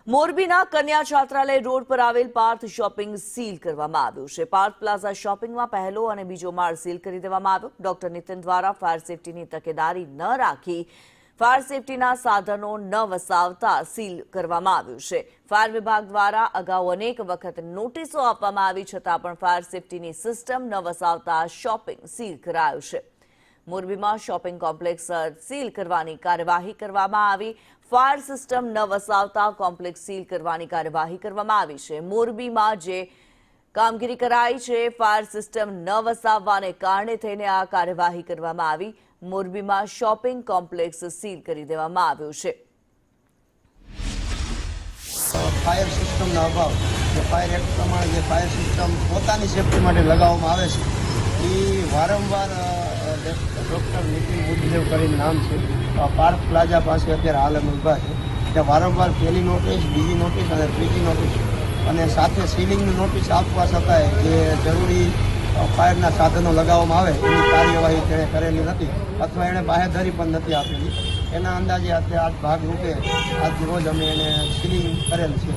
મોરબીના કન્યા છાત્રાલય રોડ પર આવેલ પાર્થ શોપિંગ સીલ કરવામાં આવ્યું છે। પાર્થ પ્લાઝા શોપિંગમાં પહેલો અને બીજો માળ સીલ કરી દેવામાં આવ્યો। ડોક્ટર નીતિન દ્વારા ફાયર સેફટીની તકેદારી ન રાખી ફાયર સેફટીના સાધનો ન વસાવતા સીલ કરવામાં આવ્યું છે। ફાયર વિભાગ દ્વારા અગાઉ અનેક વખત નોટિસો આપવામાં આવી છતાં પણ ફાયર સેફટીની સિસ્ટમ ન વસાવતા શોપિંગ સીલ કરાયું છે। મોરબીમાં શોપિંગ કોમ્પ્લેક્સ સીલ કરવાની કાર્યવાહી કરવામાં આવી। ફાયર સિસ્ટમ ન વસાવતા કોમ્પ્લેક્સ સીલ કરવાની કાર્યવાહી કરવામાં આવી છે। મોરબીમાં જે કામગીરી કરાઈ છે ફાયર સિસ્ટમ ન વસાવવાને કારણે થઈને આ કાર્યવાહી કરવામાં આવી। મોરબીમાં શોપિંગ કોમ્પ્લેક્સ સીલ કરી દેવામાં આવ્યું છે। ફાયર સિસ્ટમના અભાવ ફાયર એક્ટ પ્રમાણે જે ફાયર સિસ્ટમ પોતાની સેફટી માટે લગાવવામાં આવે છે એ વારંવાર ડૉક્ટર નીતિન બુદ્ધદેવ કરીને નામ છે પાર્ક પ્લાઝા પાસે અત્યારે હાલ અમે ઊભા છે ત્યાં વારંવાર પહેલી નોટિસ બીજી નોટિસ અને ત્રીજી નોટિસ અને સાથે સીલિંગની નોટિસ આપવા છતાંય જે જરૂરી ફાયરના સાધનો લગાવવામાં આવે એની કાર્યવાહી તેણે કરેલી નથી અથવા એણે બાહેધરી પણ નથી આપેલી। એના અંદાજે અત્યારે આ ભાગરૂપે આજ રોજ અમે એને સીલિંગ કરેલ છે।